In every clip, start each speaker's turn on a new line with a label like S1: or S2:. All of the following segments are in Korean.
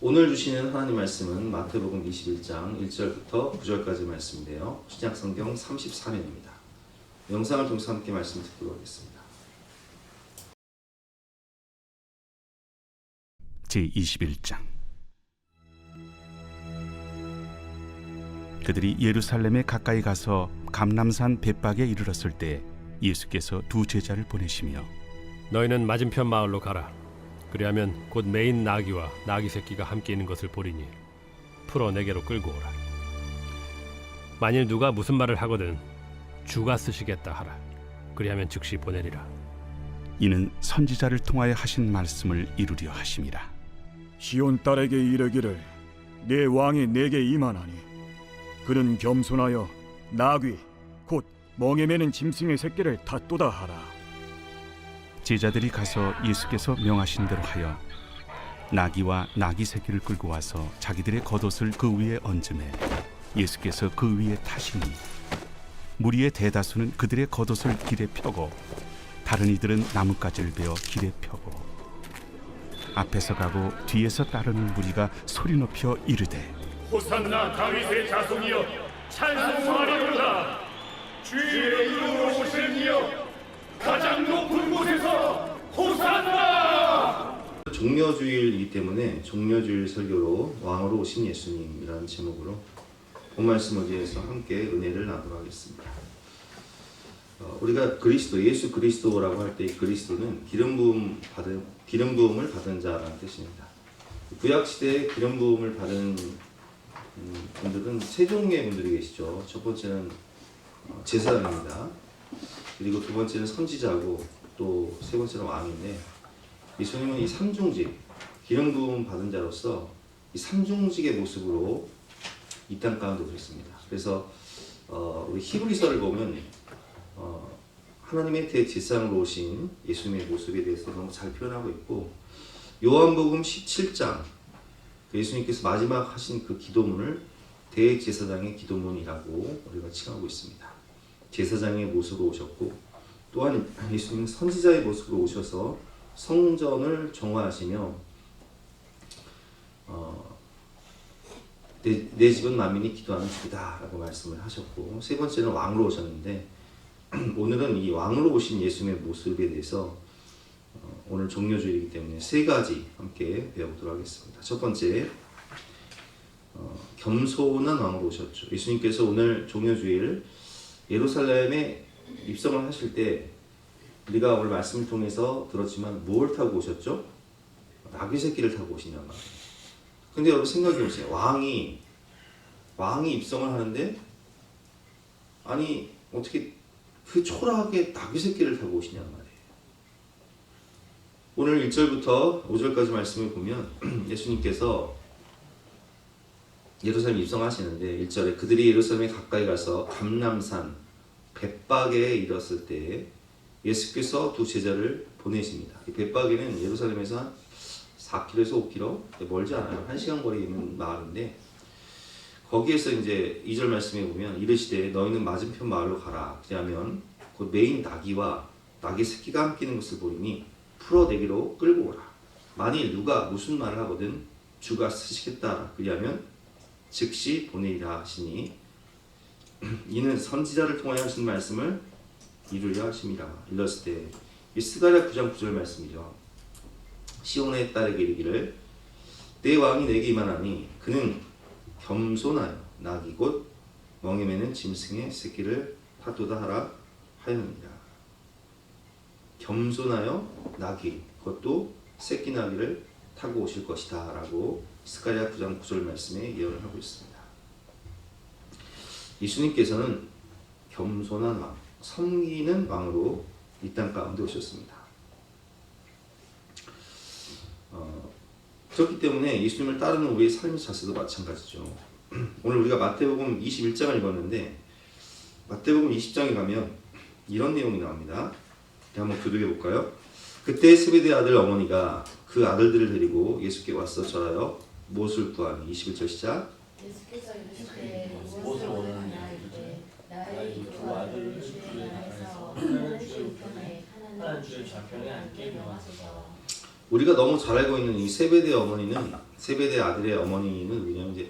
S1: 오늘 주시는 하나님 말씀은 마태복음 21장 1절부터 9절까지 말씀인데요. 신약성경 34면입니다. 영상을 통해서 함께 말씀 듣도록 하겠습니다.
S2: 제21장. 그들이 예루살렘에 가까이 가서 감람산 벳박에 이르렀을 때 예수께서 두 제자를 보내시며
S3: 너희는 맞은편 마을로 가라. 그리하면 곧 매인 나귀와 나귀 새끼가 함께 있는 것을 보리니 풀어 내게로 끌고 오라. 만일 누가 무슨 말을 하거든 주가 쓰시겠다 하라. 그리하면 즉시 보내리라.
S2: 이는 선지자를 통하여 하신 말씀을 이루려 하심이라.
S4: 시온 딸에게 이르기를 내 왕이 내게 임하나니 그는 겸손하여 나귀 곧 멍에 매는 짐승의 새끼를 탔도다 하라.
S2: 제자들이 가서 예수께서 명하신 대로 하여 나귀와 나귀 새끼를 끌고 와서 자기들의 겉옷을 그 위에 얹음에 예수께서 그 위에 타시니 무리의 대다수는 그들의 겉옷을 길에 펴고 다른 이들은 나뭇가지를 베어 길에 펴고 앞에서 가고 뒤에서 따르는 무리가 소리 높여 이르되
S5: 호산나 다윗의 자손이여 찬송하리로다. 주의 이름으로 오시는 이여 가장 높은 곳에서 호산나.
S1: 종려주일이기 때문에 종려주일 설교로 왕으로 오신 예수님이라는 제목으로 본 말씀을 위해서 함께 은혜를 나누도록 하겠습니다. 우리가 그리스도, 예수 그리스도라고 할 때 그리스도는 기름 부음을 받은 자라는 뜻입니다. 구약 시대에 기름 부음을 받은 분들은 세 종류의 분들이 계시죠. 첫 번째는 제사장입니다. 그리고 두 번째는 선지자고 또 세 번째는 왕인데, 예수님은 이 삼중직, 기름 부음 받은 자로서 이 삼중직의 모습으로 이 땅 가운데 오셨습니다. 그래서 우리 히브리서를 보면 하나님의 대제사장으로 오신 예수님의 모습에 대해서 너무 잘 표현하고 있고, 요한복음 17장 예수님께서 마지막 하신 그 기도문을 대제사장의 기도문이라고 우리가 칭하고 있습니다. 제사장의 모습으로 오셨고, 또한 예수님은 선지자의 모습으로 오셔서 성전을 정화하시며 내 집은 만민이 기도하는 집이다 라고 말씀을 하셨고, 세 번째는 왕으로 오셨는데 오늘은 이 왕으로 오신 예수님의 모습에 대해서 오늘 종려주일이기 때문에 세 가지 함께 배워보도록 하겠습니다. 첫 번째, 겸손한 왕으로 오셨죠. 예수님께서 오늘 종려주일 예루살렘에 입성을 하실 때 우리가 오늘 말씀을 통해서 들었지만 무엇을 타고 오셨죠? 나귀 새끼를 타고 오시냔 말이에요. 근데 여러분 생각해보세요. 왕이 입성을 하는데 아니 어떻게 그 초라하게 나귀 새끼를 타고 오시냔 말이에요. 오늘 1절부터 5절까지 말씀을 보면 예수님께서 예루살렘 입성하시는데 1절에 그들이 예루살렘에 가까이 가서 감람산 벳박에 이르렀을 때 예수께서 두 제자를 보내십니다. 이 벳박에는 예루살렘에서 한 4km에서 5km 멀지 않아요. 1시간 거리에 있는 마을인데, 거기에서 이제 2절 말씀에 보면 이르시되 너희는 맞은편 마을로 가라. 그러면 곧 매인 나귀와 나귀 새끼가 함께 있는 것을 보이니 풀어 내기로 끌고 오라. 만일 누가 무슨 말을 하거든 주가 쓰시겠다. 그리하면 즉시 보내리라 하시니 이는 선지자를 통하여 하신 말씀을 이루려 하심이라. 일렀을 때 이 스가랴 9장 9절 말씀이죠. 시온의 딸에게 이르기를 내 왕이 내게 임하나니 그는 겸손하여 나귀 곧 멍에 매는 짐승의 새끼를 탔도다 하라 하였느니라. 겸손하여 나귀, 그것도 새끼 나귀를 타고 오실 것이다 라고 스가랴 9장 9절 말씀에 예언을 하고 있습니다. 예수님께서는 겸손한 왕, 섬기는 왕으로 이 땅 가운데 오셨습니다. 그렇기 때문에 예수님을 따르는 우리의 삶의 자세도 마찬가지죠. 오늘 우리가 마태복음 21장을 읽었는데 마태복음 20장에 가면 이런 내용이 나옵니다. 한번 교독해 볼까요? 그때 세베대 아들 어머니가 그 아들들을 데리고 예수께 와서 절하여 무엇을 구하니? 21절 시작.
S6: 예수께서 이르시되 무엇을 원하느냐 이르되 나의 두 아들을 주의 나라에서 하나는 주의 우편에 하나는 주의 좌편에 앉게 명하소서.
S1: 우리가 너무 잘 알고 있는 이 세베대 어머니는 세베대 아들의 어머니는 누구냐면 이제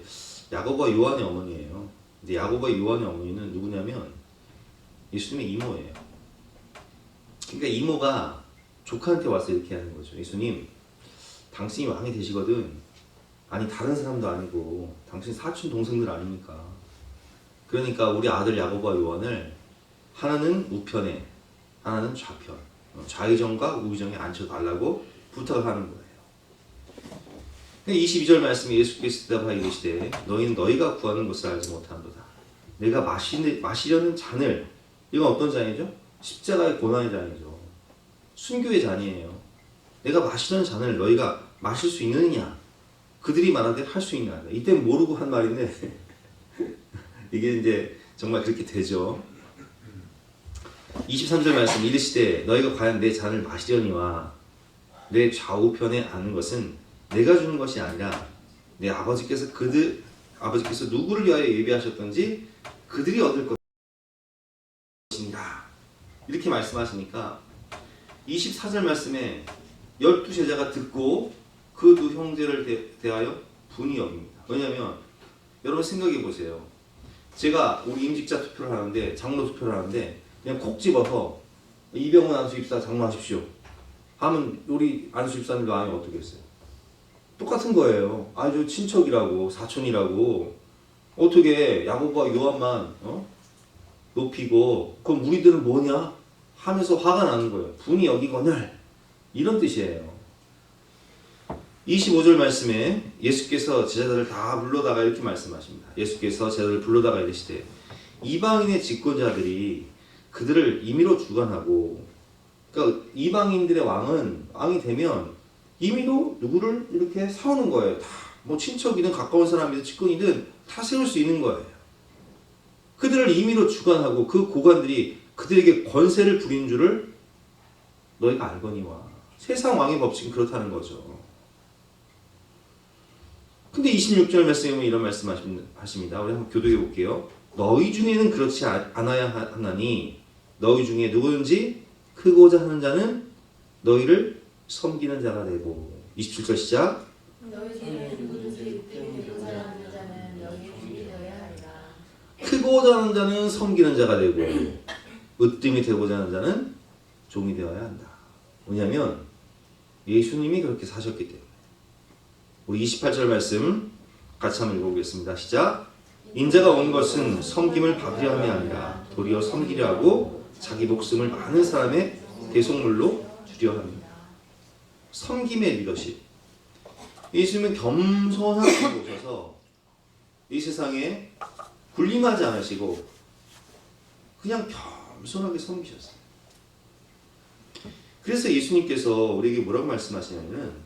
S1: 야고보와 요한의 어머니예요. 근데 야고보와 요한의 어머니는 누구냐면 예수님의 이모예요. 그러니까 이모가 조카한테 와서 이렇게 하는 거죠. 예수님, 당신이 왕이 되시거든. 아니 다른 사람도 아니고 당신 사촌 동생들 아닙니까? 그러니까 우리 아들 야고보와 요한을 하나는 우편에 하나는 좌편, 좌의정과 우의정에 앉혀달라고 부탁을 하는 거예요. 22절 말씀에 예수께서 대답하여 이르시되 너희는 너희가 구하는 것을 알지 못하는도다. 내가 마시려는 잔을, 이건 어떤 잔이죠? 십자가의 고난의 잔이죠. 순교의 잔이에요. 내가 마시려는 잔을 너희가 마실 수 있느냐? 그들이 말하되 할 수 있냐? 이때 모르고 한 말인데 이게 이제 정말 그렇게 되죠. 23절 말씀 이르시되 너희가 과연 내 잔을 마시려니와 내 좌우편에 앉는 것은 내가 주는 것이 아니라 내 아버지께서 누구를 위하여 예비하셨던지 그들이 얻을 것입니다. 이렇게 말씀하시니까 24절 말씀에 12제자가 듣고 그 두 형제를 대하여 분이 여깁니다. 왜냐하면 여러분 생각해 보세요. 제가 우리 임직자 투표를 하는데, 장로 투표를 하는데 그냥 콕 집어서 이병훈 안수입사 장로하십시오 하면 우리 안수입사님들 마음이 어떻겠어요? 똑같은 거예요. 아주 친척이라고 사촌이라고 어떻게 야고보와 요한만 높이고 그럼 우리들은 뭐냐 하면서 화가 나는 거예요. 분이 여기거늘 이런 뜻이에요. 25절 말씀에 예수께서 제자들을 다 불러다가 이렇게 말씀하십니다. 예수께서 제자들을 불러다가 이르시되 이방인의 집권자들이 그들을 임의로 주관하고, 그러니까 이방인들의 왕이 되면 임의로 누구를 이렇게 세우는 거예요. 다 뭐 친척이든 가까운 사람이든 직권이든 다 세울 수 있는 거예요. 그들을 임의로 주관하고 그 고관들이 그들에게 권세를 부리는 줄을 너희가 알거니와. 세상 왕의 법칙은 그렇다는 거죠. 근데 26절 말씀에 보면 이런 말씀하십니다. 우리 한번 교독해 볼게요. 너희 중에는 그렇지 않아야 하나니 너희 중에 누구든지 크고자 하는 자는 너희를 섬기는 자가 되고. 27절 시작.
S6: 너희 중에 누구든지 크고자 하는 자는 너희 종이 되어야 하리라.
S1: 크고자 하는 자는 섬기는 자가 되고 으뜸이 되고자 하는 자는 종이 되어야 한다. 왜냐하면 예수님이 그렇게 사셨기 때문에. 우리 28절 말씀 같이 한번 읽어보겠습니다. 시작. 인자가 온 것은 섬김을 받으려 함이 아니라 도리어 섬기려 하고 자기 목숨을 많은 사람의 대속물로 주려 합니다. 섬김의 리더십. 예수님은 겸손하게 오셔서 이 세상에 군림하지 않으시고 그냥 겸손하게 섬기셨어요. 그래서 예수님께서 우리에게 뭐라고 말씀하시냐면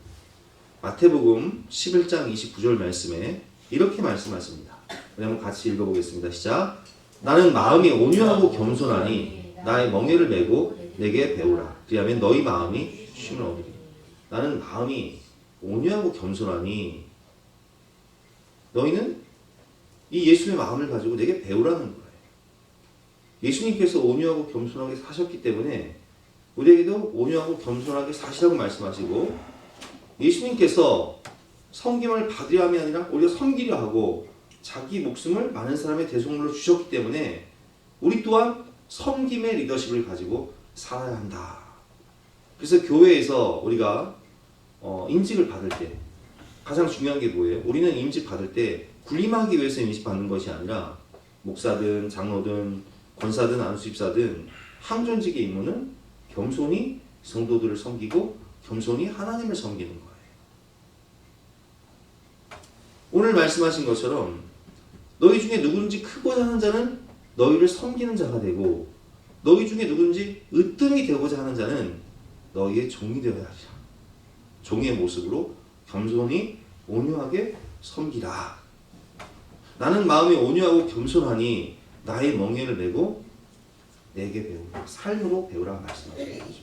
S1: 마태복음 11장 29절 말씀에 이렇게 말씀하십니다. 우리 한번 같이 읽어보겠습니다. 시작. 나는 마음이 온유하고 겸손하니 나의 멍에를 메고 내게 배우라. 그리하면 너희 마음이 쉼을 얻으리. 나는 마음이 온유하고 겸손하니 너희는 이 예수의 마음을 가지고 내게 배우라는 거예요. 예수님께서 온유하고 겸손하게 사셨기 때문에 우리에게도 온유하고 겸손하게 사시라고 말씀하시고, 예수님께서 섬김을 받으려 함이 아니라 오히려 섬기려 하고 자기 목숨을 많은 사람의 대속물로 주셨기 때문에 우리 또한 섬김의 리더십을 가지고 살아야 한다. 그래서 교회에서 우리가 임직을 받을 때 가장 중요한 게 뭐예요? 우리는 임직 받을 때 군림하기 위해서 임직 받는 것이 아니라 목사든 장로든 권사든 안수집사든 항존직의 임무는 겸손히 성도들을 섬기고 겸손히 하나님을 섬기는 거예요. 오늘 말씀하신 것처럼 너희 중에 누구든지 크고자 하는 자는 너희를 섬기는 자가 되고 너희 중에 누구든지 으뜸이 되고자 하는 자는 너희의 종이 되어야 하리라. 종의 모습으로 겸손히 온유하게 섬기라. 나는 마음이 온유하고 겸손하니 나의 멍에를 메고 내게 배우라. 삶으로 배우라 말씀하시는 거죠.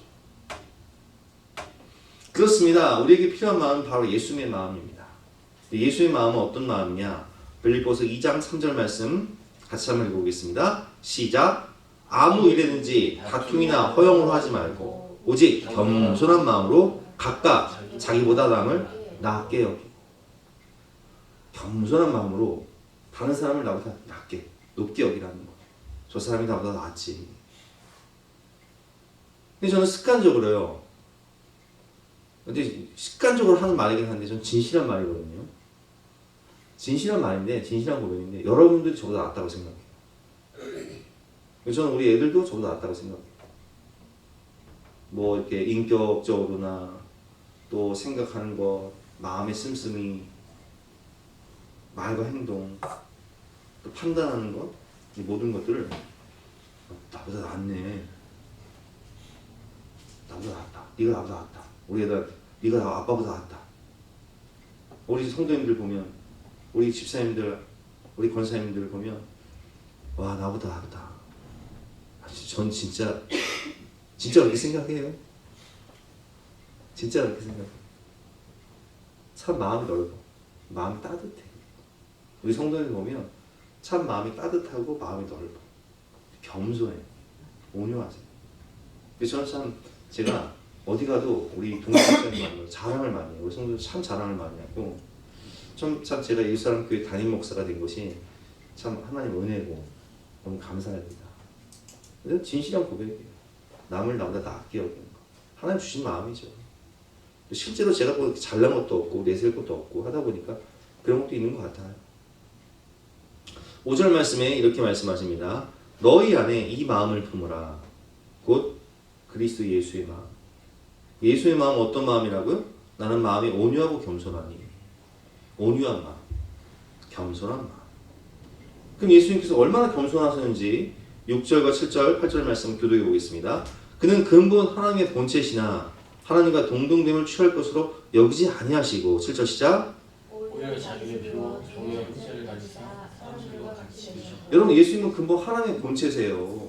S1: 그렇습니다. 우리에게 필요한 마음은 바로 예수님의 마음입니다. 예수의 마음은 어떤 마음이냐? 빌립보서 2장 3절 말씀 같이 한번 읽어보겠습니다. 시작. 아무 일에든지 다툼이나 허용을 하지 말고 오직 겸손한 마음으로 각각 자기보다 남을 낫게 여기고. 겸손한 마음으로 다른 사람을 나보다 높게 여기라는 거. 저 사람이 나보다 낫지. 근데 저는 습관적으로요. 근데 습관적으로 하는 말이긴 한데 전 진실한 말이거든요. 진실한 말인데, 진실한 고백인데 여러분들이 저보다 낫다고 생각해요. 저는 우리 애들도 저보다 낫다고 생각해요. 뭐 이렇게 인격적으로나 또 생각하는 것, 마음의 씀씀이, 말과 행동, 또 판단하는 것, 이 모든 것들을 나보다 낫네. 나보다 낫다. 네가 나보다 낫다. 우리 애들 네가 아빠보다 낫다. 우리 성도님들 보면, 우리 집사님들, 우리 권사님들 보면 와 나보다 낫다. 전 진짜 그렇게 생각해요. 진짜 그렇게 생각해요. 참 마음이 넓어. 마음이 따뜻해. 우리 성도님 보면 참 마음이 따뜻하고 마음이 넓어. 겸손해. 온유하세요. 그래서 저는 참 제가 어디 가도 우리 동역자님 만나서 자랑을 많이 해요. 우리 성도들 참 자랑을 많이 하고 참 제가 예수사랑교회 담임 목사가 된 것이 참 하나님 은혜고 너무 감사합니다. 그래서 진실한 고백이에요. 남을 나보다 낫게 여기는 거. 하나님 주신 마음이죠. 실제로 제가 뭐 잘난 것도 없고 내세울 것도 없고 하다 보니까 그런 것도 있는 것 같아요. 5절 말씀에 이렇게 말씀하십니다. 너희 안에 이 마음을 품으라. 곧 그리스도 예수의 마음. 예수의 마음은 어떤 마음이라고요? 나는 마음이 온유하고 겸손하니. 온유한 마음, 겸손한 마음. 그럼 예수님께서 얼마나 겸손하셨는지 6절과 7절, 8절 말씀을 교독해 보겠습니다. 그는 근본 하나님의 본체시나 하나님과 동등됨을 취할 것으로 여기지 아니하시고 7절 시작.
S6: 오히려 자기를 비워 종의 형체를 가지사 사람들과 같이 되셨고.
S1: 여러분 예수님은 근본 하나님의 본체세요.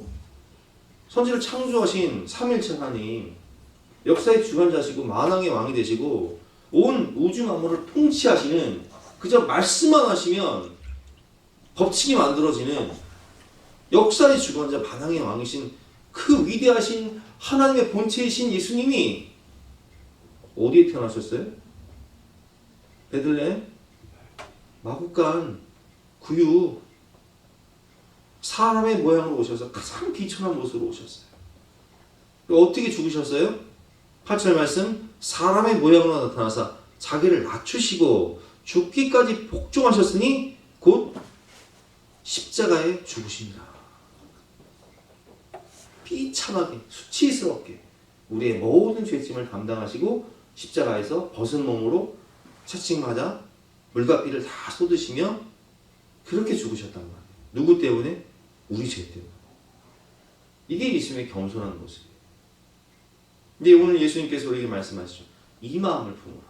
S1: 선지를 창조하신 삼일체 하나님, 역사의 주관자시고 만왕의 왕이 되시고 온 우주 만물을 통치하시는, 그저 말씀만 하시면 법칙이 만들어지는 역사의 주관자 만왕의 왕이신 그 위대하신 하나님의 본체이신 예수님이 어디에 태어나셨어요? 베들레헴 마구간 구유 사람의 모양으로 오셔서 가장 비천한 모습으로 오셨어요. 어떻게 죽으셨어요? 8절 말씀, 사람의 모양으로 나타나사 자기를 낮추시고 죽기까지 복종하셨으니 곧 십자가에 죽으십니다. 비참하게 수치스럽게 우리의 모든 죄짐을 담당하시고 십자가에서 벗은 몸으로 채찍맞아 물과 피를 다 쏟으시며 그렇게 죽으셨단 말이에요. 누구 때문에? 우리 죄 때문에. 이게 예수님의 겸손한 모습이에요. 근데 오늘 예수님께서 우리에게 말씀하시죠. 이 마음을 품으라.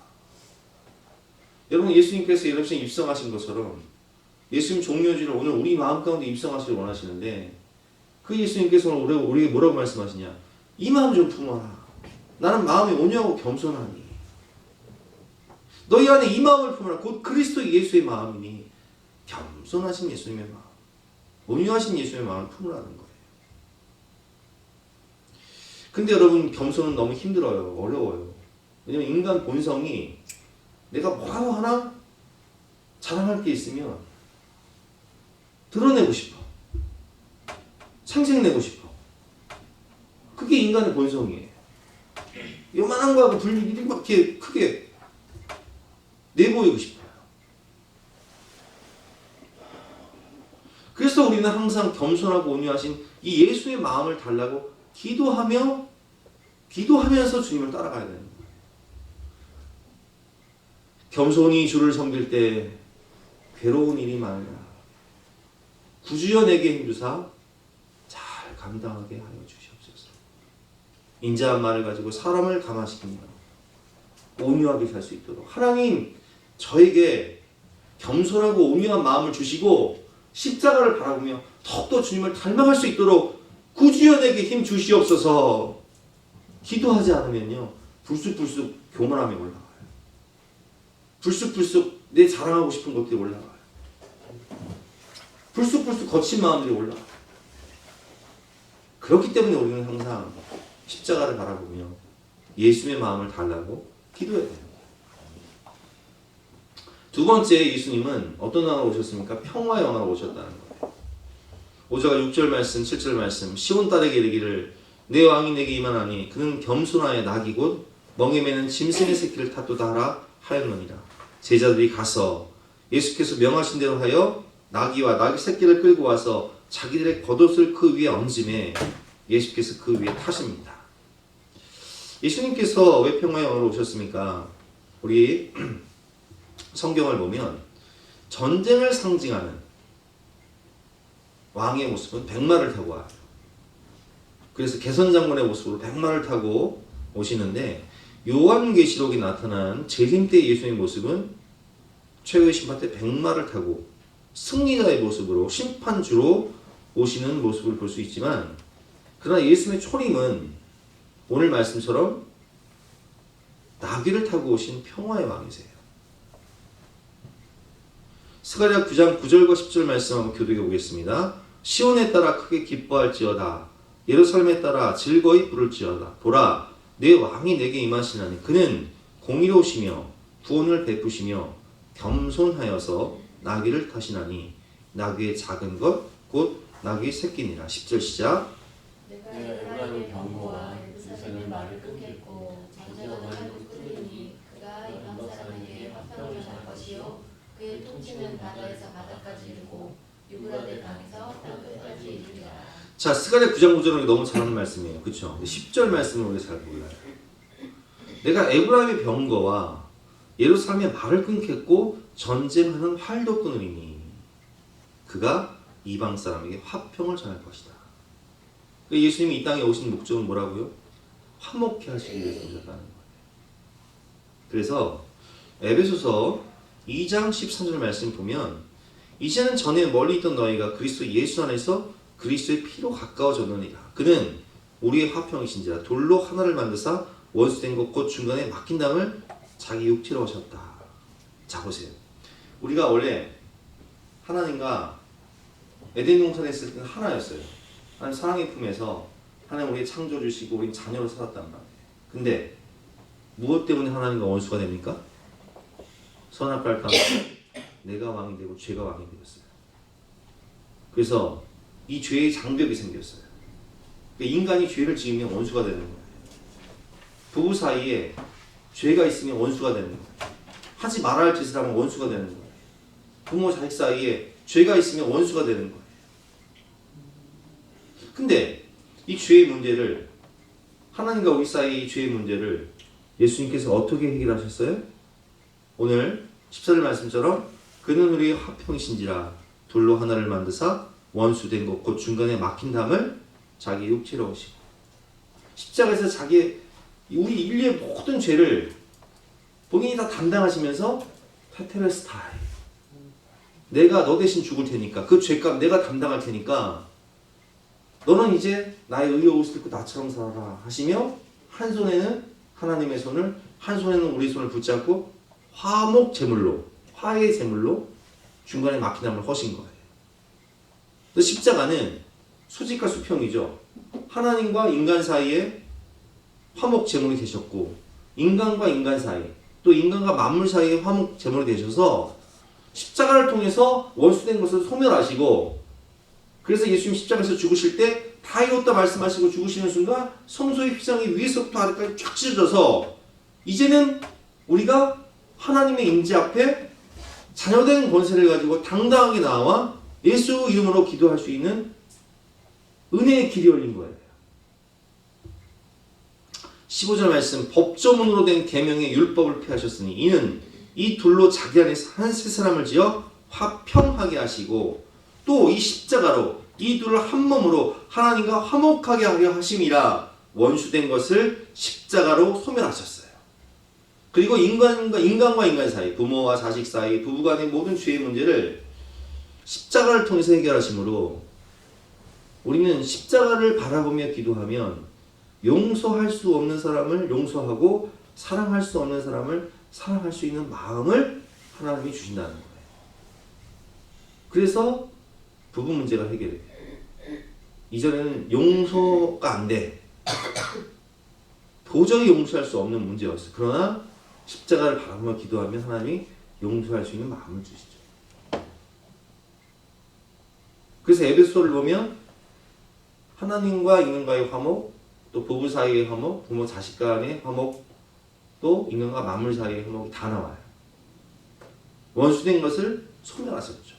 S1: 여러분 예수님께서 여러분이 입성하신 것처럼 예수님 종려주를 오늘 우리 마음 가운데 입성하시길 원하시는데 그 예수님께서 오늘 우리에게 뭐라고 말씀하시냐. 이 마음 좀 품어라. 나는 마음이 온유하고 겸손하니. 너희 안에 이 마음을 품어라. 곧 그리스도 예수의 마음이니. 겸손하신 예수님의 마음, 온유하신 예수의 마음을 품으라는 거예요. 근데 여러분 겸손은 너무 힘들어요. 어려워요. 왜냐면 인간 본성이 내가 뭐라고 하나 자랑할 게 있으면 드러내고 싶어. 생색내고 싶어. 그게 인간의 본성이에요. 요만한 거하고 이렇게 크게 내보이고 싶어요. 그래서 우리는 항상 겸손하고 온유하신 이 예수의 마음을 달라고 기도하면서 주님을 따라가야 되는 거예요. 겸손히 주를 섬길 때 괴로운 일이 많으나 구주여 내게 힘주사 잘 감당하게 하여 주시옵소서. 인자한 말을 가지고 사람을 감화시키며 온유하게 살 수 있도록 하나님 저에게 겸손하고 온유한 마음을 주시고 십자가를 바라보며 더욱더 주님을 닮아갈 수 있도록 구주여 내게 힘 주시옵소서. 기도하지 않으면요 불쑥불쑥 교만함이 올라가요. 불쑥불쑥 내 자랑하고 싶은 것들이 올라가요. 불쑥불쑥 거친 마음들이 올라가요. 그렇기 때문에 우리는 항상 십자가를 바라보며 예수의 마음을 달라고 기도해야 돼요. 두 번째 예수님은 어떤 왕으로 오셨습니까? 평화의 왕으로 오셨다는 거예요. 5절 6절 말씀 7절 말씀 시온 딸에게 이르기를 내 왕이 내게 임하나니 그는 겸손하여 낙이 곧 멍에 매는 짐승의 새끼를 탓도다 하라 하였느니라. 제자들이 가서 예수께서 명하신 대로 하여 나귀와 나귀 새끼를 끌고 와서 자기들의 겉옷을 그 위에 얹음에 예수께서 그 위에 타십니다. 예수님께서 왜 평화의 왕으로 오셨습니까? 우리 성경을 보면 전쟁을 상징하는 왕의 모습은 백마를 타고 와요. 그래서 개선장군의 모습으로 백마를 타고 오시는데 요한계시록에 나타난 재림 때 예수님의 모습은 최후의 심판 때 백마를 타고 승리자의 모습으로 심판주로 오시는 모습을 볼 수 있지만 그러나 예수님의 초림은 오늘 말씀처럼 나귀를 타고 오신 평화의 왕이세요. 스가랴 9장 9절과 10절 말씀 한번 교독해 보겠습니다. 시온에 따라 크게 기뻐할지어다. 예루살렘에 따라 즐거이 부를지어다. 보라, 내 왕이 내게 임하시나니 그는 공의로우시며 구원을 베푸시며 겸손하여서 나귀를 타시나니 나귀의 작은 것 곧 나귀의 새끼니라. 10절 시작.
S6: 내가 에브라임의 병거와 예루살렘의 말을 끊겠고 전쟁은 하고 끊으니 그가 이방 사람에게 화평을 할 것이요 그의 통치는 바다에서 바다까지 이르고 유브라데 강에서 땅 끝까지 이르리라.
S1: 자, 스가랴 9장 9절은 너무 잘하는 말씀이에요. 그렇죠? 10절 말씀을 우리가 잘 몰라요. 내가 에브라임의 병거와 예루살렘의 말을 끊겠고 전쟁하는 활도 끊으리니 그가 이방 사람에게 화평을 전할 것이다. 예수님이 이 땅에 오신 목적은 뭐라고요? 화목케 하시기 위해서 오셨다는 거예요. 그래서 에베소서 2장 13절 말씀 보면 이제는 전에 멀리 있던 너희가 그리스도 예수 안에서 그리스도의 피로 가까워졌느니라. 그는 우리의 화평이신지라 돌로 하나를 만드사 원수된 것 곧 중간에 막힌 담을 자기 육체로 하셨다. 자 보세요. 우리가 원래 하나님과 에덴 동산에 있을 때는 하나였어요. 하나님 사랑의 품에서 하나님 우리의 창조 주시고 우리 자녀로 살았단 말이에요. 근데 무엇 때문에 하나님과 원수가 됩니까? 선악과를 따라 내가 왕이 되고 죄가 왕이 되었어요. 그래서 이 죄의 장벽이 생겼어요. 그러니까 인간이 죄를 지으면 원수가 되는 거예요. 부부 사이에 죄가 있으면 원수가 되는 거예요. 하지 말아야 할 짓을 하면 원수가 되는 거예요. 부모 자식 사이에 죄가 있으면 원수가 되는 거예요. 근데 이 죄의 문제를 하나님과 우리 사이의 이 죄의 문제를 예수님께서 어떻게 해결하셨어요? 오늘 14절 말씀처럼 그는 우리의 화평이신지라 돌로 하나를 만드사 원수된 것 곧 중간에 막힌 담을 자기 육체로 오시고 십자가에서 자기 우리 인류의 모든 죄를 본인이 다 담당하시면서 테텔레스타이 내가 너 대신 죽을 테니까 그 죄값 내가 담당할 테니까 너는 이제 나의 의의 옷을 입고 나처럼 살아라 하시며 한 손에는 하나님의 손을 한 손에는 우리 손을 붙잡고 화목 제물로 화의 제물로 중간에 막힌 담을 허신 거예요. 그래서 십자가는 수직과 수평이죠. 하나님과 인간 사이에 화목 제물이 되셨고 인간과 인간 사이 또 인간과 만물 사이에 화목 제물이 되셔서 십자가를 통해서 원수된 것을 소멸하시고 그래서 예수님 십자가에서 죽으실 때 다 이뤘다 말씀하시고 죽으시는 순간 성소의 휘장이 위에서부터 아래까지 쫙 찢어져서 이제는 우리가 하나님의 임재 앞에 자녀된 권세를 가지고 당당하게 나와 예수 이름으로 기도할 수 있는 은혜의 길이 열린 거예요. 15절 말씀 법조문으로 된 계명의 율법을 폐하셨으니 이는 이 둘로 자기 안에서 한 세 사람을 지어 화평하게 하시고 또 이 십자가로 이 둘을 한 몸으로 하나님과 화목하게 하려 하심이라 원수된 것을 십자가로 소멸하셨어요. 그리고 인간과 인간 사이 부모와 자식 사이 부부 간의 모든 죄의 문제를 십자가를 통해서 해결하심으로 우리는 십자가를 바라보며 기도하면 용서할 수 없는 사람을 용서하고 사랑할 수 없는 사람을 사랑할 수 있는 마음을 하나님이 주신다는 거예요. 그래서 부부 문제가 해결돼요. 이전에는 용서가 안 돼. 도저히 용서할 수 없는 문제였어요. 그러나 십자가를 바라보며 기도하면 하나님이 용서할 수 있는 마음을 주시죠. 그래서 에베소를 보면 하나님과 인간과의 화목, 또 부부 사이의 화목, 부모 자식 간의 화목, 또 인간과 만물 사이의 화목이 다 나와요. 원수된 것을 소멸하셨죠.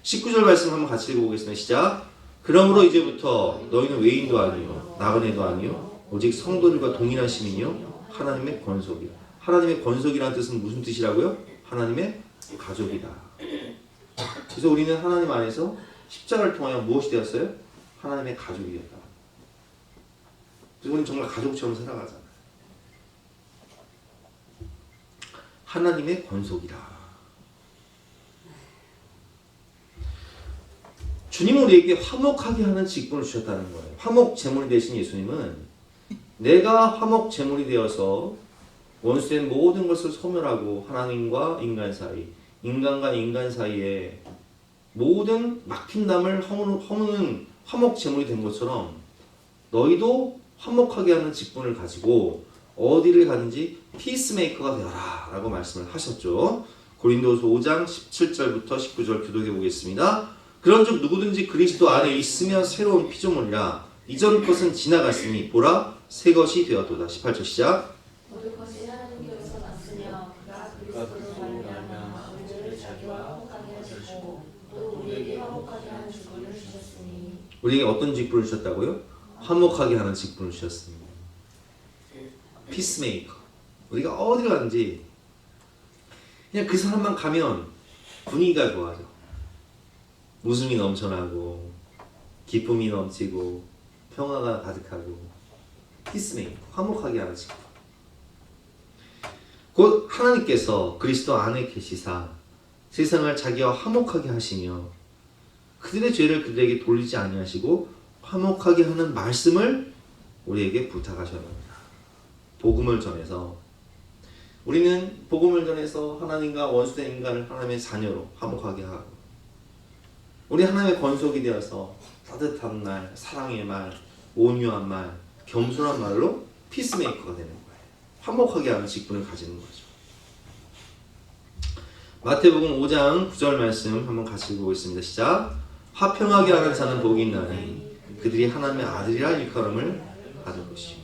S1: 19절 말씀 한번 같이 읽어보겠습니다. 시작. 그러므로 이제부터 너희는 외인도 아니요 나그네도 아니요 오직 성도들과 동일한 시민이요 하나님의 권속이라. 하나님의 권속이라는 뜻은 무슨 뜻이라고요? 하나님의 가족이다. 그래서 우리는 하나님 안에서 십자가를 통하여 무엇이 되었어요? 하나님의 가족이 되었다. 그래서 우리는 정말 가족처럼 살아가잖아요. 하나님의 권속이다. 주님은 우리에게 화목하게 하는 직분을 주셨다는 거예요. 화목 제물이 되신 예수님은 내가 화목 제물이 되어서 원수된 모든 것을 소멸하고 하나님과 인간 사이, 인간과 인간 사이에 모든 막힌담을 허무는 화목 제물이 된 것처럼 너희도 화목하게 하는 직분을 가지고 어디를 가든지 피스메이커가 되어라 라고 말씀을 하셨죠. 고린도서 5장 17절부터 19절 교독해 보겠습니다. 그런즉 누구든지 그리스도 안에 있으면 새로운 피조물이라 이전 것은 지나갔으니 보라 새 것이 되었도다. 18절 시작.
S6: 모든 것이 하나님께로서 났으며 그가 그리스도로 말미암아 우리를 자기와 화목하게 하시고 또 우리에게 화목하게 하는 직분을 주셨으니.
S1: 우리에게 어떤 직분을 주셨다고요? 화목하게 하는 직분을 주셨습니다. 피스메이커. 우리가 어디를 가든지 그냥 그 사람만 가면 분위기가 좋아져. 웃음이 넘쳐나고 기쁨이 넘치고 평화가 가득하고 피스메이커, 화목하게 하는 직분. 곧 하나님께서 그리스도 안에 계시사 세상을 자기와 화목하게 하시며 그들의 죄를 그들에게 돌리지 아니하시고 화목하게 하는 말씀을 우리에게 부탁하셨습니다. 복음을 전해서 우리는 복음을 전해서 하나님과 원수된 인간을 하나님의 자녀로 화목하게 하고 우리 하나님의 권속이 되어서 따뜻한 말, 사랑의 말, 온유한 말, 겸손한 말로 피스메이커가 되는 거예요. 화목하게 하는 직분을 가지는 거죠. 마태복음 5장 9절 말씀 한번 같이 읽어보겠습니다. 시작. 화평하게 하는 자는 복이 있나니 그들이 하나님의 아들이라 일컬음을 받을 것이며.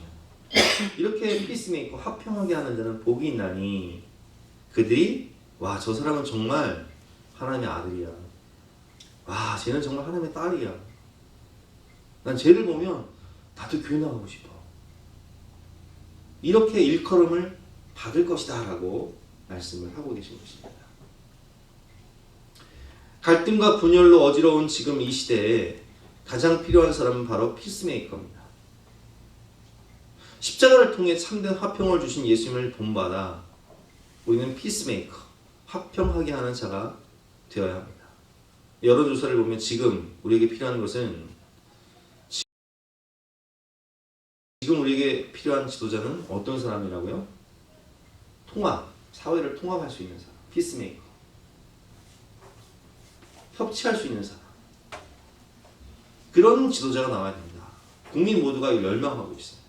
S1: 이렇게 피스메이커 화평하게 하는 자는 복이 있나니 그들이 와, 저 사람은 정말 하나님의 아들이야. 와, 쟤는 정말 하나님의 딸이야. 난 쟤를 보면 나도 교회 나가고 싶어. 이렇게 일컬음을 받을 것이다 라고 말씀을 하고 계신 것입니다. 갈등과 분열로 어지러운 지금 이 시대에 가장 필요한 사람은 바로 피스메이커입니다. 십자가를 통해 참된 화평을 주신 예수님을 본받아 우리는 피스메이커, 화평하게 하는 자가 되어야 합니다. 여론조사를 보면 지금 우리에게 필요한 것은 지금 우리에게 필요한 지도자는 어떤 사람이라고요? 통합, 사회를 통합할 수 있는 사람, 피스메이커. 협치할 수 있는 사람. 그런 지도자가 나와야 됩니다. 국민 모두가 이걸 열망하고 있어요.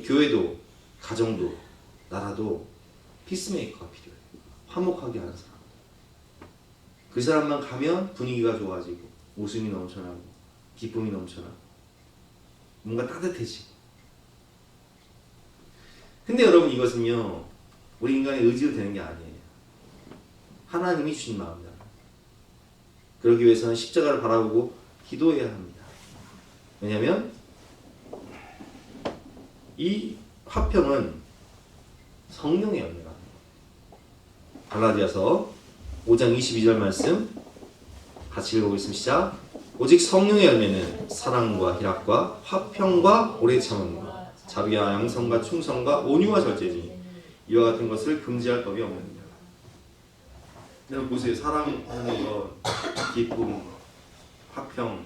S1: 교회도, 가정도, 나라도 피스메이커가 필요해요. 화목하게 하는 사람. 그 사람만 가면 분위기가 좋아지고 웃음이 넘쳐나고 기쁨이 넘쳐나고 뭔가 따뜻해지고. 근데 여러분 이것은요 우리 인간의 의지로 되는 게 아니에요. 하나님이 주신 마음이다. 그러기 위해서는 십자가를 바라보고 기도해야 합니다. 왜냐하면 이 화평은 성령의 열매가 갈라디아서 5장 22절 말씀 같이 읽어보겠습니다. 시작. 오직 성령의 열매는 사랑과 희락과 화평과 오래 참음과 자비와 양성과 충성과 온유와 절제니 이와 같은 것을 금지할 법이 없느니라. 여러분 보세요. 사랑하는 것, 기쁨, 화평,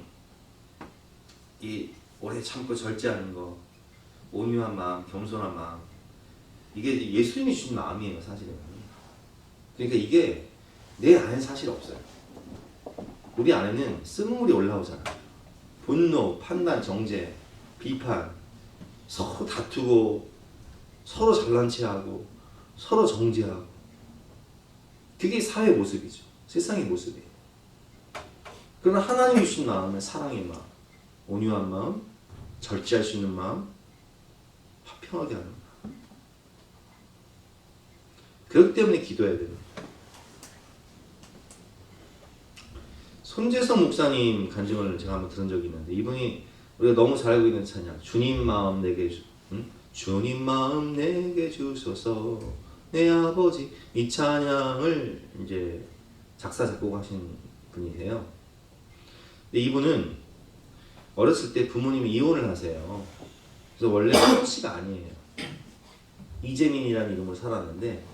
S1: 이 오래 참고 절제하는 것, 온유한 마음, 겸손한 마음, 이게 예수님이 주신 마음이에요, 사실은. 그러니까 이게 내 안에 사실 없어요. 우리 안에는 쓴물이 올라오잖아요. 분노, 판단, 정죄, 비판, 서로 다투고, 서로 잘난 체하고, 서로 정죄하고, 그게 사회 모습이죠. 세상의 모습이에요. 그러나 하나님이 주신 마음은 사랑의 마음, 온유한 마음, 절제할 수 있는 마음, 화평하게 하는 마음. 그렇기 때문에 기도해야 됩니다. 손재성 목사님 간증을 제가 한번 들은 적이 있는데, 이분이 우리가 너무 잘 알고 있는 찬양, 주님 마음 내게 주님 마음 내게 주소서 내 아버지, 이 찬양을 이제 작사 작곡하신 분이세요. 근데 이분은 어렸을 때 부모님이 이혼을 하세요. 그래서 원래 손 씨가 아니에요. 이재민이라는 이름으로 살았는데,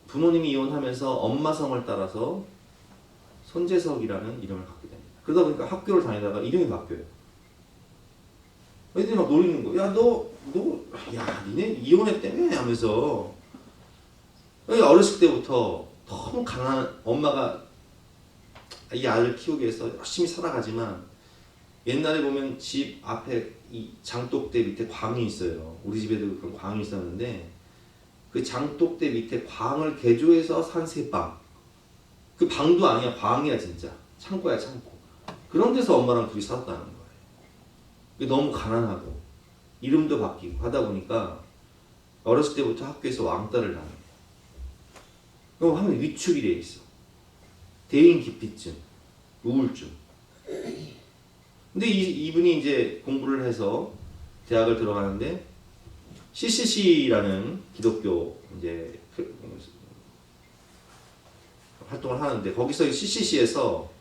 S1: 부모님이 이혼하면서 엄마 성을 따라서 손재석이라는 이름을 갖게 됩니다. 그러다 보니까 학교를 다니다가 이름이 바뀌어요. 애들이 막 놀리는 거. 야, 니네 이혼했다며? 하면서. 어렸을 때부터 너무 강한 엄마가 이 아이를 키우기 위해서 열심히 살아가지만, 옛날에 보면 집 앞에 이 장독대 밑에 광이 있어요. 우리 집에도 그런 광이 있었는데, 그 장독대 밑에 광을 개조해서 산 새방. 그 방도 아니야, 방이야 진짜. 창고야, 창고. 그런 데서 엄마랑 둘이 살았다는 거예요. 너무 가난하고 이름도 바뀌고 하다 보니까 어렸을 때부터 학교에서 왕따를 당해요. 그럼 하면 위축이 돼 있어. 대인 기피증, 우울증. 근데 이분이 이제 공부를 해서 대학을 들어가는데, CCC라는 기독교 이제 활동을 하는데, 거기서 CCC에서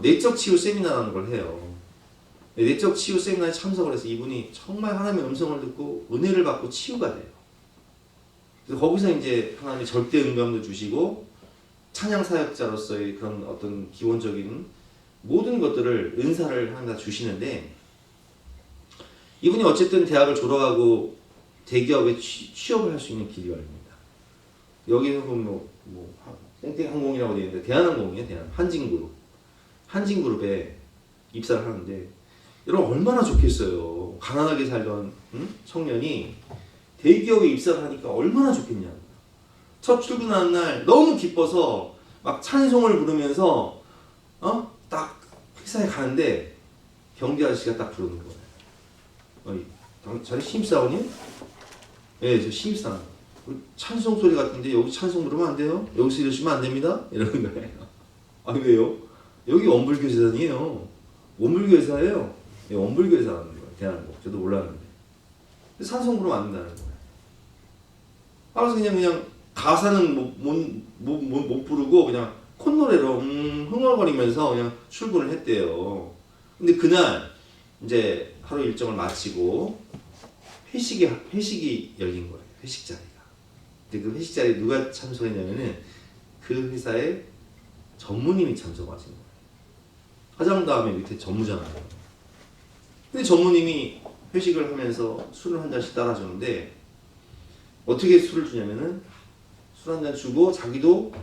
S1: 내적 치유 세미나라는 걸 해요. 내적 치유 세미나에 참석을 해서 이분이 정말 하나님의 음성을 듣고 은혜를 받고 치유가 돼요. 그래서 거기서 이제 하나님의 절대 응감도 주시고, 찬양 사역자로서의 그런 어떤 기본적인 모든 것들을 은사를 하나 주시는데, 이분이 어쨌든 대학을 졸업하고 대기업에 취업을 할 수 있는 길이 열립니다. 여기서 보면 땡땡항공이라고 되어 있는데, 대한항공이에요. 한진그룹에 입사를 하는데, 여러분 얼마나 좋겠어요. 가난하게 살던 청년이 대기업에 입사를 하니까 얼마나 좋겠냐. 첫 출근하는 날 너무 기뻐서 막 찬송을 부르면서 딱 회사에 가는데, 경비 아저씨가 딱 부르는 거예요. 자네 신입사원이에요? 네, 저 신입사원. 찬송 소리 같은데 여기 찬송 부르면 안 돼요? 여기서 이러시면 안 됩니다? 이러는 거예요. 아, 왜요? 여기 원불교회사단이에요. 원불교회사예요. 네, 원불교회사 하는 거예요. 대한항공. 저도 몰랐는데. 찬송 부르면 안 된다는 거예요. 알아서 그냥 가사는 못 부르고 그냥 콧노래로 흥얼거리면서 그냥 출근을 했대요. 근데 그날 이제 하루 일정을 마치고 회식이 열린 거예요. 회식 자리가. 근데 그 회식 자리에 누가 참석했냐면은 그 회사의 전무님이 참석하신 거예요. 화장 다음에 밑에 전무잖아요. 근데 전무님이 회식을 하면서 술을 한 잔씩 따라주는데, 어떻게 술을 주냐면은 술 한 잔 주고 자기도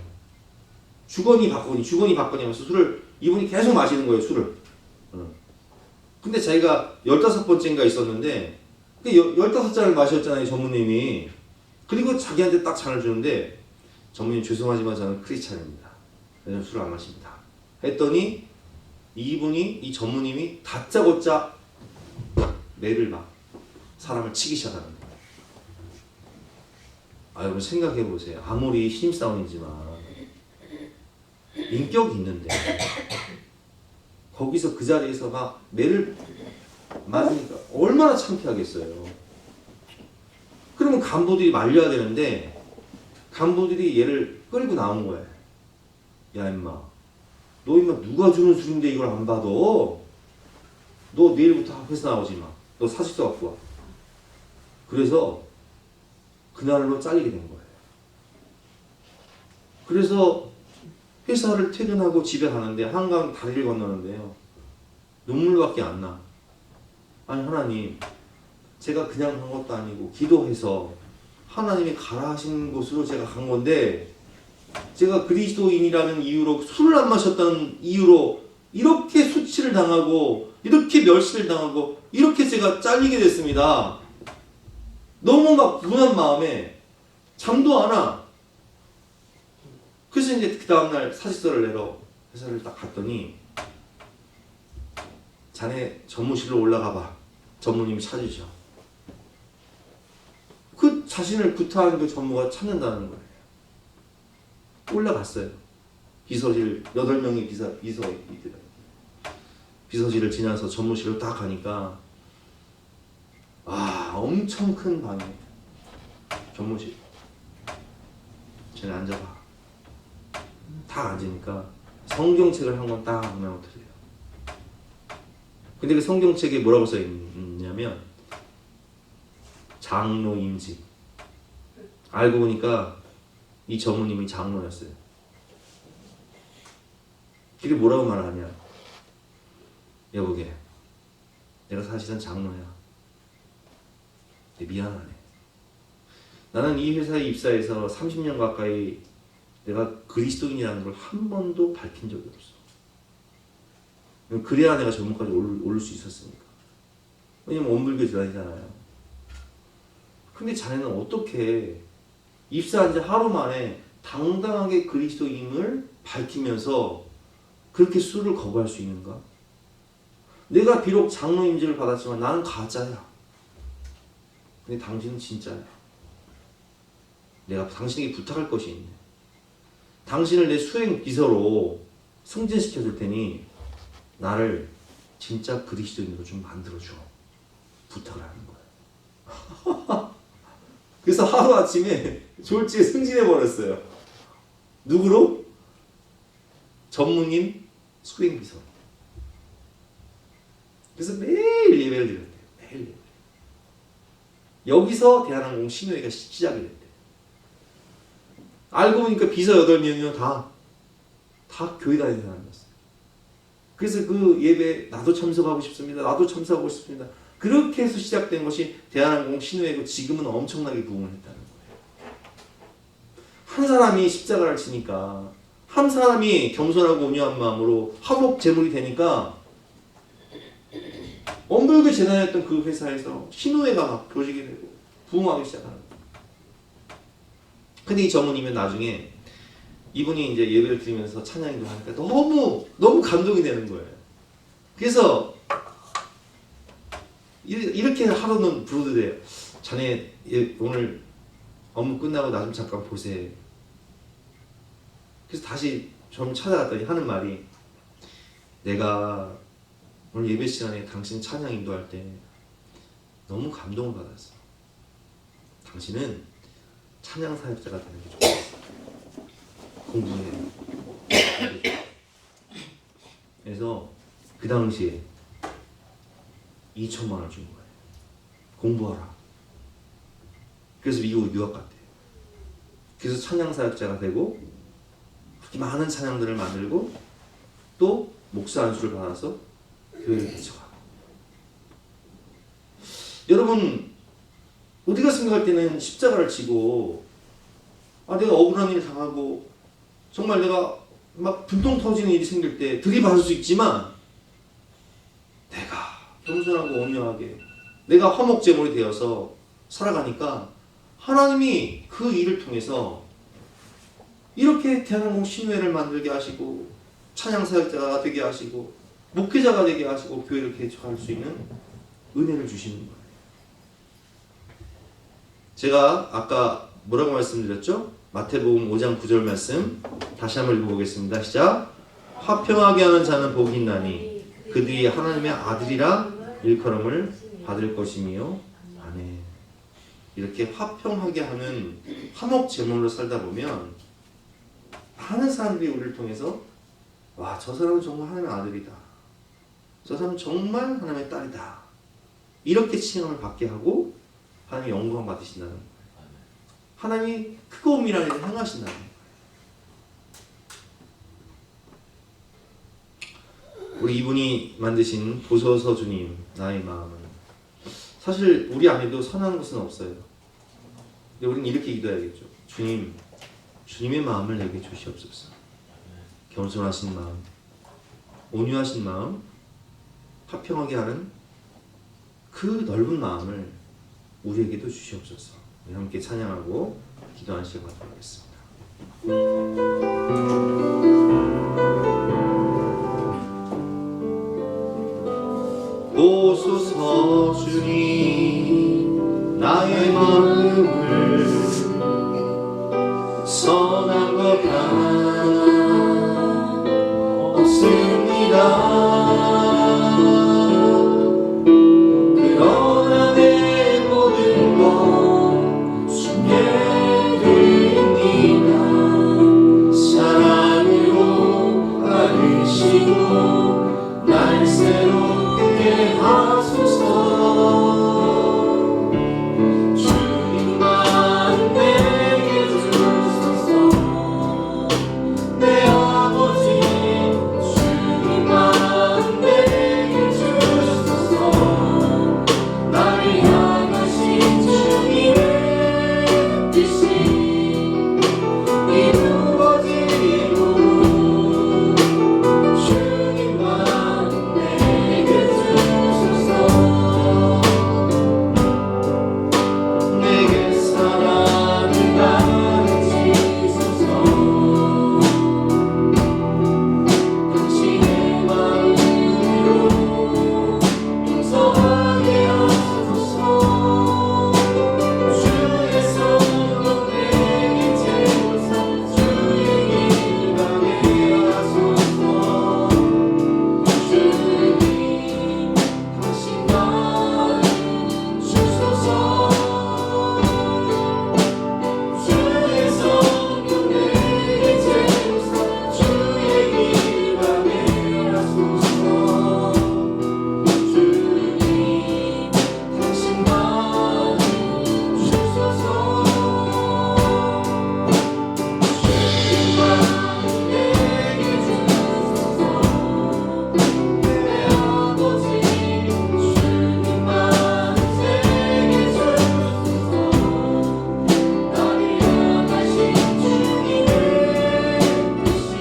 S1: 주거니 받거니 하면서 술을 이분이 계속 마시는 거예요, 술을. 근데 자기가 15번째인가 있었는데, 15잔을 마셨잖아요, 전무님이. 그리고 자기한테 딱 잔을 주는데, 전무님 죄송하지만 저는 크리스찬입니다. 저는 술을 안 마십니다. 했더니 이 전무님이 다짜고짜 매를 막 사람을 치기 시작하는 거예요. 여러분 생각해 보세요. 아무리 신입사원이지만 인격이 있는데 거기서 그 자리에서 막 매를 맞으니까 얼마나 창피하겠어요. 그러면 간부들이 말려야 되는데, 간부들이 얘를 끌고 나온 거예요. 야 임마, 너 임마 누가 주는 술인데 이걸 안 받아? 너 내일부터 회사 나오지 마. 너 사직서 갖고 와. 그래서 그날로 잘리게 된 거예요. 그래서 회사를 퇴근하고 집에 가는데 한강 다리를 건너는데요, 눈물밖에 안 나. 아니 하나님, 제가 그냥 간 것도 아니고 기도해서 하나님이 가라 하신 곳으로 제가 간 건데, 제가 그리스도인이라는 이유로 술을 안 마셨다는 이유로 이렇게 수치를 당하고 이렇게 멸시를 당하고 이렇게 제가 잘리게 됐습니다. 너무 막 분한 마음에 잠도 안 와. 그래서 이제 그 다음날 사직서를 내러 회사를 딱 갔더니 자네 전무실로 올라가 봐. 전무님이 찾으셔. 그 자신을 구타한 그 전무가 찾는다는 거예요. 올라갔어요. 비서실 8명이 비서실을 지나서 전무실로 딱 가니까 엄청 큰 방에 전무실. 쟤네 앉아봐. 딱 앉으니까 성경책을 한 권 딱 내어드려요. 근데 그 성경책에 뭐라고 써 있냐면 장로 임직. 알고 보니까 이 전무님이 장로였어요. 그게 뭐라고 말하냐? 여보게, 내가 사실은 장로야. 근데 미안하네. 나는 이 회사에 입사해서 30년 가까이 내가 그리스도인이라는 걸 한 번도 밝힌 적이 없어. 그래야 내가 전문까지 오를 수 있었으니까. 왜냐면 원불교 지단이잖아요. 근데 자네는 어떻게 입사한 지 하루 만에 당당하게 그리스도인을 밝히면서 그렇게 수를 거부할 수 있는가? 내가 비록 장로 임직을 받았지만 나는 가짜야. 근데 당신은 진짜야. 내가 당신에게 부탁할 것이 있네. 당신을 내 수행 비서로 승진시켜 줄 테니 나를 진짜 그리스도인으로 좀 만들어줘. 부탁을 하는 거야. 그래서 하루아침에 졸지에 승진해버렸어요. 누구로? 전무님 수행비서. 그래서 매일 예배를 드렸대요. 매일 예배. 여기서 대한항공 신호회가 시작이 됐대요. 알고 보니까 비서 8명이요. 다 교회 다니는 사람이었어요. 그래서 그 예배에 나도 참석하고 싶습니다. 나도 참석하고 싶습니다. 그렇게 해서 시작된 것이 대한항공 신호회고 지금은 엄청나게 부흥을 했다는 거예요. 한 사람이 십자가를 지니까, 한 사람이 겸손하고 온유한 마음으로 화목 제물이 되니까 원불교 재단이었던 그 회사에서 신호회가 막 조직이 되고 부흥하기 시작하는 거예요. 근데 이 전무님은 나중에 이분이 이제 예배를 드리면서 찬양도 하니까 너무 감동이 되는 거예요. 그래서 이렇게 하루는 부르도 돼요. 자네 오늘 업무 끝나고 나 좀 잠깐 보세. 그래서 다시 좀 찾아갔더니 하는 말이, 내가 오늘 예배 시간에 당신 찬양 인도할 때 너무 감동을 받았어. 당신은 찬양 사역자가 되는 게 좋겠어. 공부해. 그래서 그 당시에 2천만 원을 준 거예요. 공부하라. 그래서 미국 유학 갔대요. 그래서 찬양 사역자가 되고 그렇게 많은 찬양들을 만들고 또 목사 안수를 받아서 교회를 개척하고. 여러분, 우리가 생각할 때는 십자가를 지고 내가 억울한 일 당하고 정말 내가 막 분통 터지는 일이 생길 때 들이받을 수 있지만, 내가 겸손하고 온유하게 내가 화목제물이 되어서 살아가니까 하나님이 그 일을 통해서 이렇게 대한항공 신회를 만들게 하시고 찬양사역자가 되게 하시고 목회자가 되게 하시고 교회를 개척할 수 있는 은혜를 주시는 거예요. 제가 아까 뭐라고 말씀드렸죠? 마태복음 5장 9절 말씀 다시 한번 읽어보겠습니다. 시작. 화평하게 하는 자는 복이 있나니 그들이 하나님의 아들이라 일컬음을 받을 것이며. 아멘. 이렇게 화평하게 하는 화목 제물로 살다 보면 많은 사람들이 우리를 통해서 와, 저 사람은 정말 하나님의 아들이다. 저 사람은 정말 하나님의 딸이다. 이렇게 칭함을 받게 하고 하나님의 영광 받으신다는 거예요. 하나님이 크고 은밀한 일을 행하신다는 거예요. 우리 이분이 만드신 보소서 주님 나의 마음은, 사실 우리 안에도 선한 것은 없어요. 근데 우리는 이렇게 기도해야겠죠. 주님, 주님의 마음을 내게 주시옵소서. 겸손하신 마음, 온유하신 마음, 화평하게 하는 그 넓은 마음을 우리에게도 주시옵소서. 우리 함께 찬양하고 기도하는 시간 갖도록 하겠습니다. 오소서 주님 나의 마음을 선한 것 하나 없습니다. 그러나 내 모든 것 주께 드립니다. 사랑으로 아르시고 날 새롭게 하소서. 주님만 내게 주소서. 내 아버지 주님만 내게 주소서. 나를 향하신 주님의 뜻이 이루어지도록 주님만 내게 주소서. 내게 사랑을 가르치소서. 당신의 마음으로 용서하게 하소서. 주의 성령 내게 채워서 주의 길 가게 하소서. 주님 당신 마음 주소서. 주의 성령 내게 채워서 주의 길 가게 하소서. 주님 당신 마음 주소서. 주님만 내게 주소서. 내 아버지 주님만 내게 주소서. 나를 향하신 주님의 뜻이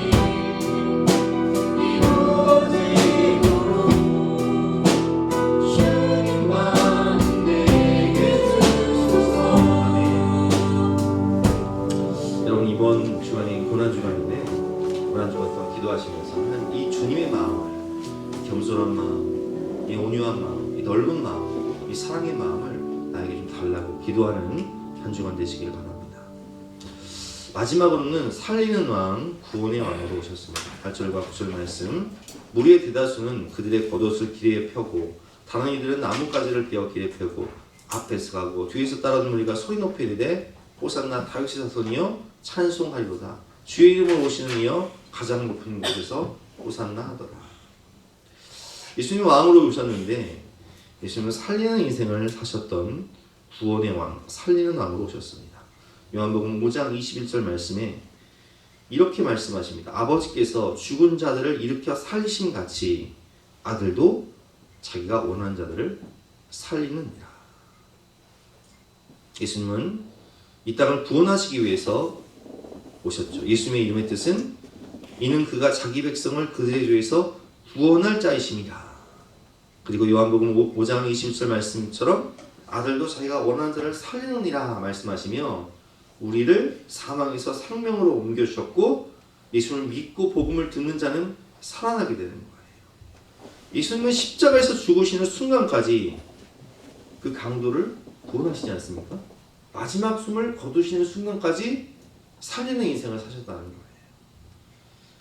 S1: 이루어지도록 주님만 내게 주소서. 여러분 이번 주간이 고난주간인데 고난주간 동안 기도하시면서 이 주님의 마음을, 겸손한 마음, 이 온유한 마음, 이 넓은 마음, 이 사랑의 마음을 나에게 좀 달라고 기도하는 한 주간 되시길 바랍니다. 마지막으로는 살리는 왕, 구원의 왕으로 오셨습니다. 8절과 9절 말씀. 무리의 대다수는 그들의 겉옷을 길에 펴고 다른 이들은 나뭇가지를 베어 길에 펴고 앞에서 가고 뒤에서 따르는 무리가 소리 높여 이르되 호산나 다윗의 자손이여 찬송하리로다. 주의 이름으로 오시는 이여 가장 높은 곳에서 호산나 하더라. 예수님 왕으로 오셨는데 예수님은 살리는 인생을 사셨던 구원의 왕, 살리는 왕으로 오셨습니다. 요한복음 5장 21절 말씀에 이렇게 말씀하십니다. 아버지께서 죽은 자들을 일으켜 살리심 같이 아들도 자기가 원하는 자들을 살리느니라. 예수님은 이 땅을 구원하시기 위해서 오셨죠. 예수님의 이름의 뜻은 이는 그가 자기 백성을 그들의 죄에서 구원할 자이심이라. 그리고 요한복음 5장 20절 말씀처럼 아들도 자기가 원하는 자를 살리느니라 말씀하시며 우리를 사망에서 생명으로 옮겨주셨고 예수를 믿고 복음을 듣는 자는 살아나게 되는 거예요. 예수님은 십자가에서 죽으시는 순간까지 그 강도를 구원하시지 않습니까? 마지막 숨을 거두시는 순간까지 살리는 인생을 사셨다는 거예요.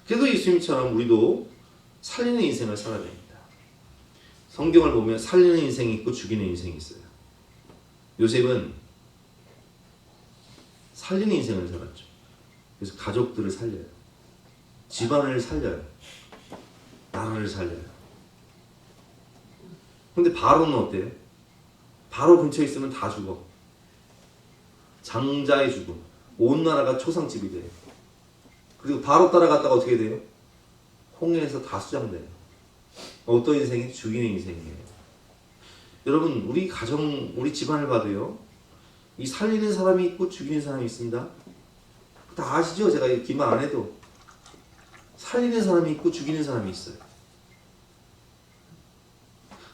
S1: 그래도 예수님처럼 우리도 살리는 인생을 살아야 됩니다. 성경을 보면 살리는 인생이 있고 죽이는 인생이 있어요. 요셉은 살리는 인생을 살았죠. 그래서 가족들을 살려요. 집안을 살려요. 나라를 살려요. 근데 바로는 어때요? 바로 근처에 있으면 다 죽어. 장자의 죽음. 온 나라가 초상집이 돼요. 그리고 바로 따라갔다가 어떻게 돼요? 홍해에서 다 수장돼요. 어떤 인생이? 죽이는 인생이에요. 여러분 우리 가정, 우리 집안을 봐도요. 이 살리는 사람이 있고 죽이는 사람이 있습니다. 다 아시죠? 제가 기말 안 해도 살리는 사람이 있고 죽이는 사람이 있어요.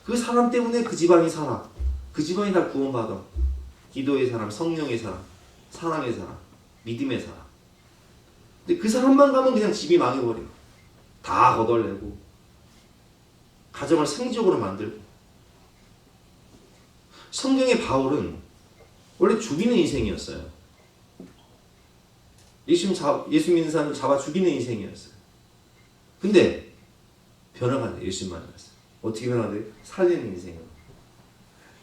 S1: 그 사람 때문에 그 집안이 살아. 그 집안이 다 구원받아. 기도의 사람, 성령의 사람, 사랑의 사람, 믿음의 사람. 근데 그 사람만 가면 그냥 집이 망해버려. 다 거덜내고 가정을 생적으로 만들고. 성경의 바울은 원래 죽이는 인생이었어요. 예수 믿는 사람을 잡아 죽이는 인생이었어요. 근데 변화가 돼. 예수 만났어요. 어떻게 변화돼? 살리는 인생으로.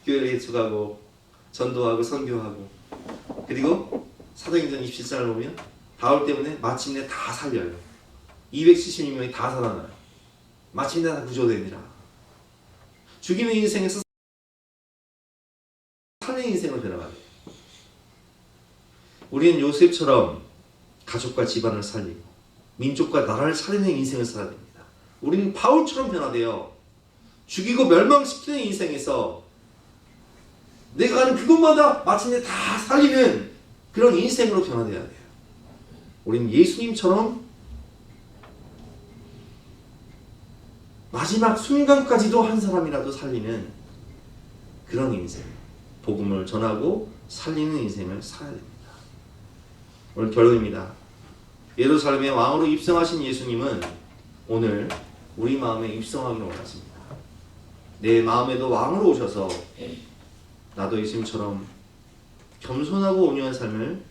S1: 교회를 개척하고 전도하고 선교하고, 그리고 사도행전 27장을 보면 바울 때문에 마침내 다 살려요. 276명이 다 살아나요. 마침내 다 구조됩니다. 죽이는 인생에서 살리는 인생으로 변화가 돼요. 우리는 요셉처럼 가족과 집안을 살리고 민족과 나라를 살리는 인생을 살아야 됩니다. 우리는 바울처럼 변화돼요. 죽이고 멸망시키는 인생에서 내가 가는 그곳마다 마침내 다 살리는 그런 인생으로 변화돼야 돼요. 우리는 예수님처럼 마지막 순간까지도 한 사람이라도 살리는 그런 인생, 복음을 전하고 살리는 인생을 살아야 됩니다. 오늘 결론입니다. 예루살렘의 왕으로 입성하신 예수님은 오늘 우리 마음에 입성하기를 원하십니다. 내 마음에도 왕으로 오셔서 나도 예수님처럼 겸손하고 온유한 삶을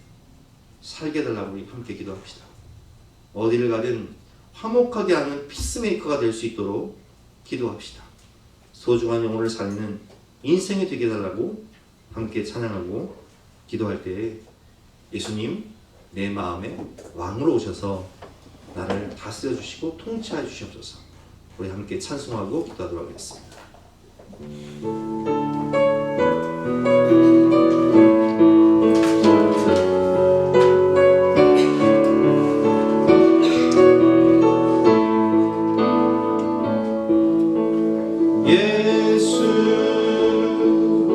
S1: 살게 해달라고 우리 함께 기도합시다. 어디를 가든 화목하게 하는 피스메이커가 될 수 있도록 기도합시다. 소중한 영혼을 살리는 인생이 되게 해달라고 함께 찬양하고 기도할 때 예수님 내 마음에 왕으로 오셔서 나를 다스려 주시고 통치하여 주시옵소서. 우리 함께 찬송하고 기도하도록 하겠습니다. 예수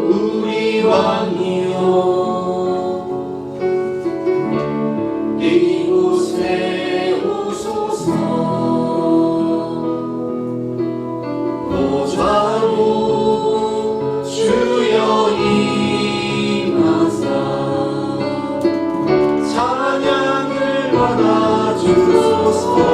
S1: 우리 왕이여 이곳에 오소서. 보좌로 주여 임하사 찬양을 받아 주소서.